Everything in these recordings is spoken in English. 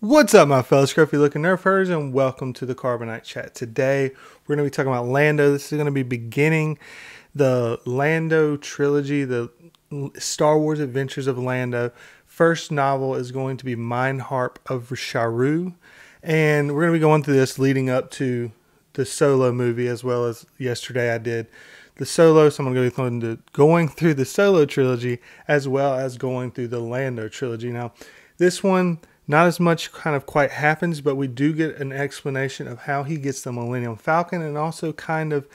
What's up, my fellow scruffy looking nerf herders, and welcome to the Carbonite Chat. Today, we're going to be talking about Lando. This is going to be beginning the Lando trilogy, the Star Wars Adventures of Lando. First novel is going to be Mindharp of Sharu, and we're going to be going through this leading up to the Solo movie, as well as yesterday I did the Solo, so I'm going to be going through the Solo trilogy, as well as going through the Lando trilogy. Now, this one, not as much kind of quite happens, but we do get an explanation of how he gets the Millenium Falcon, and also kind of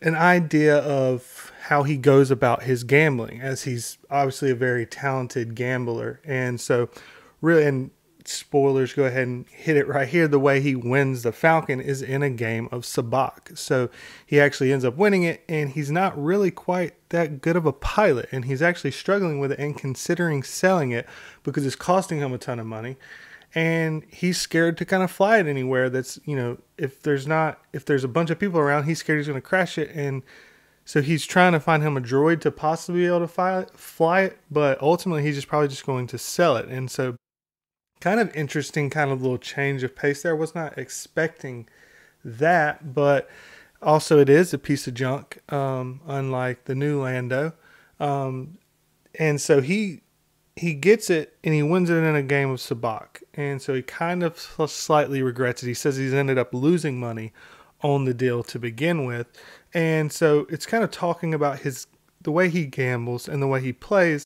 an idea of how he goes about his gambling, as he's obviously a very talented gambler. And so really, and spoilers, go ahead and hit it right here. The way he wins the Falcon is in a game of Sabacc. So he actually ends up winning it, and he's not really quite that good of a pilot, and he's actually struggling with it and considering selling it because it's costing him a ton of money, and he's scared to kind of fly it anywhere that's, you know, if there's a bunch of people around, he's scared he's going to crash it. And so he's trying to find him a droid to possibly be able to fly it, but ultimately he's probably just going to sell it. And so kind of interesting, kind of little change of pace there. I was not expecting that, but also it is a piece of junk, unlike the new Lando. And so he gets it, and he wins it in a game of Sabacc. And so he kind of slightly regrets it. He says he's ended up losing money on the deal to begin with. And so it's kind of talking about the way he gambles and the way he plays.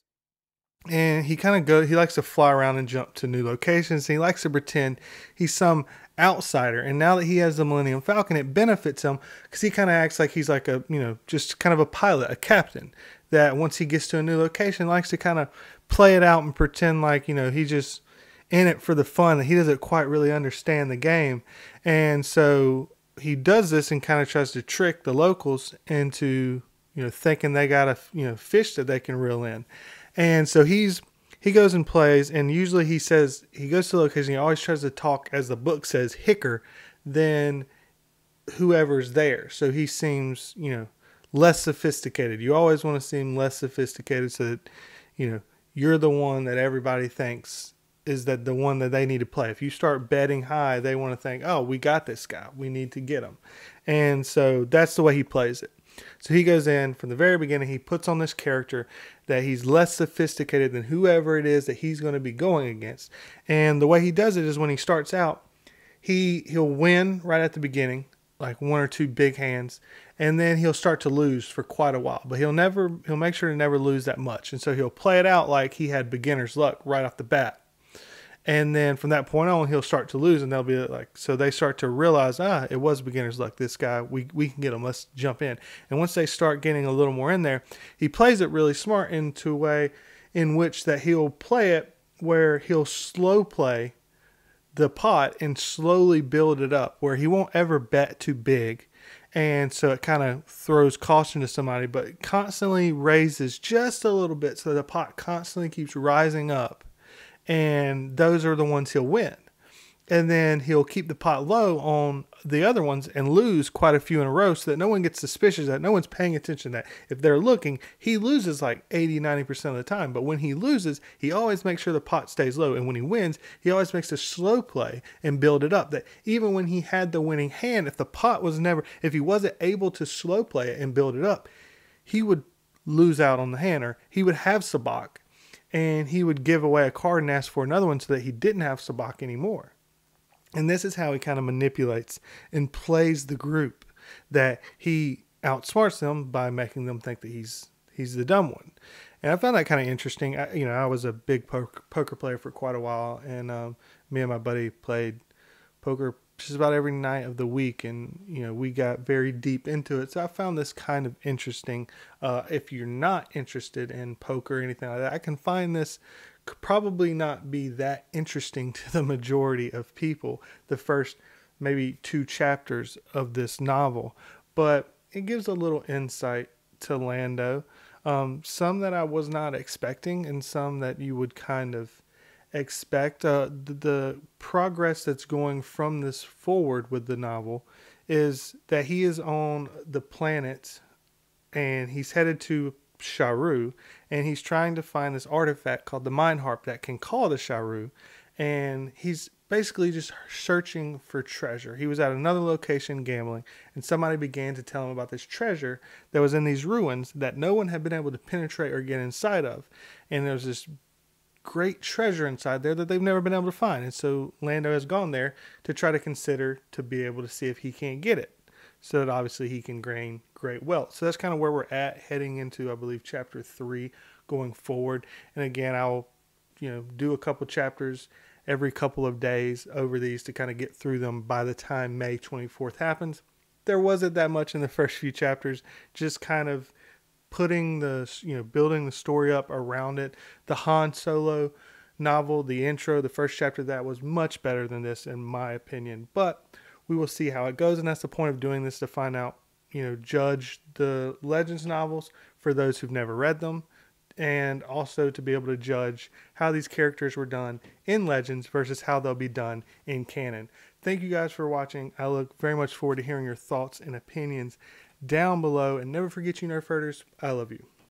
And he likes to fly around and jump to new locations. And he likes to pretend he's some outsider. And now that he has the Millennium Falcon, it benefits him because he kind of acts like he's like just kind of a pilot, a captain, that once he gets to a new location, likes to kind of play it out and pretend like, he's just in it for the fun, that he doesn't quite really understand the game. And so he does this and kind of tries to trick the locals into, thinking they got a, fish that they can reel in. And so he goes and plays, and usually he says, he goes to the location, he always tries to talk, as the book says, hicker than whoever's there. So he seems, less sophisticated. You always want to seem less sophisticated so that, you're the one that everybody thinks is that the one that they need to play. If you start betting high, they want to think, oh, we got this guy, we need to get him. And so that's the way he plays it. So he goes in from the very beginning, he puts on this character that he's less sophisticated than whoever it is that he's going to be going against. And the way he does it is, when he starts out, he'll win right at the beginning, like one or two big hands, and then he'll start to lose for quite a while. But he'll make sure to never lose that much. And so he'll play it out like he had beginner's luck right off the bat. And then from that point on, he'll start to lose, and they'll be like, so they start to realize, it was beginner's luck. This guy, we can get him. Let's jump in. And once they start getting a little more in there, he plays it really smart into a way in which that he'll play it where he'll slow play the pot and slowly build it up, where he won't ever bet too big. And so it kind of throws caution to somebody, but constantly raises just a little bit, so the pot constantly keeps rising up. And those are the ones he'll win. And then he'll keep the pot low on the other ones and lose quite a few in a row, so that no one gets suspicious, that no one's paying attention, that if they're looking, he loses like 80-90% of the time. But when he loses, he always makes sure the pot stays low. And when he wins, he always makes a slow play and build it up. That even when he had the winning hand, if he wasn't able to slow play it and build it up, he would lose out on the hand, or he would have Sabacc, and he would give away a card and ask for another one so that he didn't have Sabacc anymore. And this is how he kind of manipulates and plays the group, that he outsmarts them by making them think that he's the dumb one. And I found that kind of interesting. I was a big poker player for quite a while, and me and my buddy played poker just about every night of the week, and we got very deep into it. So I found this kind of interesting. If you're not interested in poker or anything like that, I can find this could probably not be that interesting to the majority of people, the first maybe 2 chapters of this novel, but it gives a little insight to Lando, some that I was not expecting, and some that you would kind of expect. The progress that's going from this forward with the novel is that he is on the planet, and he's headed to Sharu, and he's trying to find this artifact called the Mindharp that can call the Sharu, and he's basically just searching for treasure. He was at another location gambling, and somebody began to tell him about this treasure that was in these ruins that no one had been able to penetrate or get inside of. And there was this great treasure inside there that they've never been able to find. And so Lando has gone there to try to consider to be able to see if he can't get it, so that obviously he can gain great wealth. So that's kind of where we're at heading into, I believe, chapter 3 going forward. And again, I'll do a couple chapters every couple of days over these to kind of get through them by the time May 24th happens. There wasn't that much in the first few chapters, just kind of putting the, building the story up around it. The Han Solo novel, the intro, the first chapter of that was much better than this in my opinion, but we will see how it goes. And that's the point of doing this, to find out, judge the Legends novels for those who've never read them, and also to be able to judge how these characters were done in Legends versus how they'll be done in canon. Thank you guys for watching. I look very much forward to hearing your thoughts and opinions down below. And never forget, you Nerf herders, I love you.